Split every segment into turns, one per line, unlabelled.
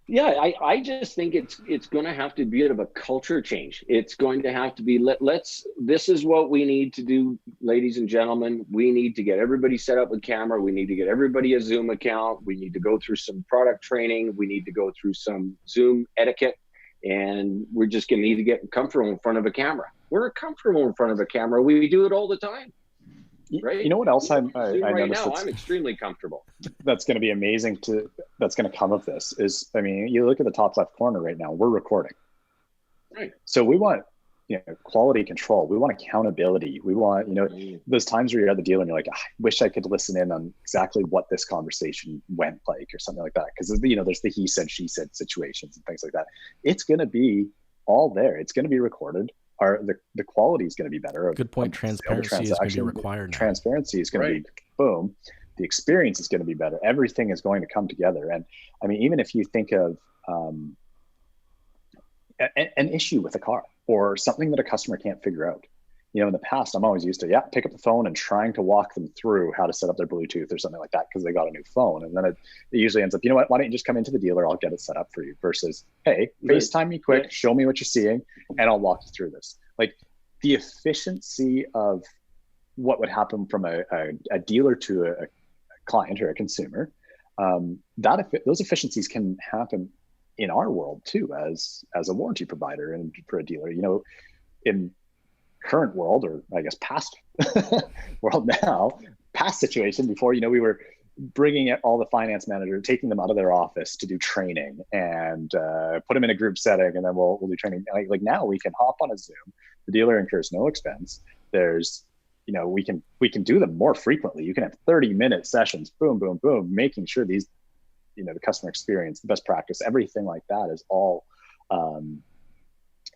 Yeah, I just think it's going to have to be a bit of a culture change. It's going to have to be let's this is what we need to do, ladies and gentlemen. We need to get everybody set up with camera. We need to get everybody a Zoom account. We need to go through some product training. We need to go through some Zoom etiquette, and we're just going to need to get comfortable in front of a camera. We're comfortable in front of a camera. We do it all the time,
You
right?
know what else
Zoom
I
right
noticed
now, I'm extremely comfortable.
that's going to be amazing that's going to come of this is, I mean, you look at the top left corner right now, we're recording.
Right.
So we want, quality control. We want accountability. We want, those times where you're at the dealer and you're like, I wish I could listen in on exactly what this conversation went like or something like that. Because, there's the he said, she said situations and things like that. It's going to be all there. It's going to be recorded. The quality is going to be better.
Good point. Transparency is going to be required now.
Transparency is going to be boom. The experience is going to be better. Everything is going to come together. And I mean, even if you think of an issue with a car or something that a customer can't figure out. In the past, I'm always used to, pick up the phone and trying to walk them through how to set up their Bluetooth or something like that because they got a new phone. And then it usually ends up, you know what, why don't you just come into the dealer? I'll get it set up for you versus, hey, FaceTime me quick, show me what you're seeing, and I'll walk you through this. Like the efficiency of what would happen from a dealer to a client or a consumer, those efficiencies can happen in our world too, as a warranty provider and for a dealer. In current world, or I guess past world now, past situation before, we were bringing all the finance manager, taking them out of their office to do training and put them in a group setting, and then we'll do training. Like now we can hop on a Zoom. The dealer incurs no expense. There's we can do them more frequently. You can have 30-minute sessions, boom, boom, boom, making sure these the customer experience, the best practice, everything like that is all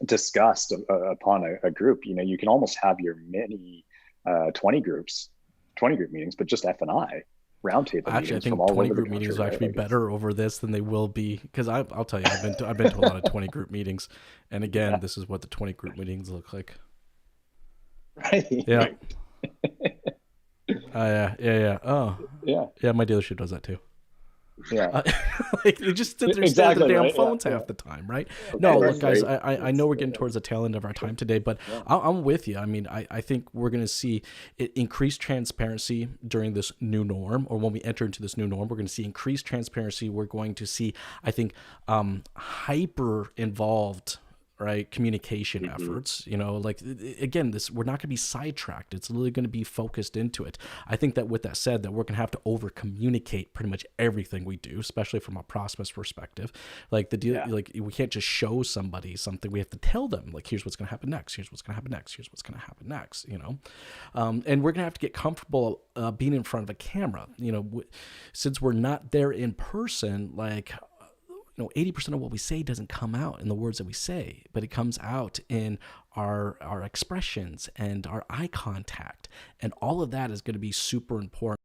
discussed upon a group. You can almost have your mini 20 group meetings, but just F&I roundtable.
Actually, I think 20 group meetings will actually be better over this than they will be, because I'll tell you, I've been to a lot of 20 group meetings, and again, this is what the 20 group meetings look like.
Right.
Yeah. Yeah. Oh. Yeah. My dealership does that too.
Yeah.
Like they just sit there and stare at their damn phones half the time, right? Okay, no, look, guys, I know we're getting towards the tail end of our time today, but I'm with you. I mean, I think we're going to see increased transparency during this new norm, or when we enter into this new norm, we're going to see increased transparency. We're going to see, I think, hyper involved, right, communication efforts. Like again, we're not going to be sidetracked. It's really going to be focused into it. I think that with that said, that we're going to have to over communicate pretty much everything we do, especially from a prospect's perspective. Like the deal, like we can't just show somebody something. We have to tell them, like, here's what's going to happen next. Here's what's going to happen next. Here's what's going to happen next. And we're going to have to get comfortable being in front of a camera. Since we're not there in person, like. 80% of what we say doesn't come out in the words that we say, but it comes out in our expressions and our eye contact. And all of that is going to be super important.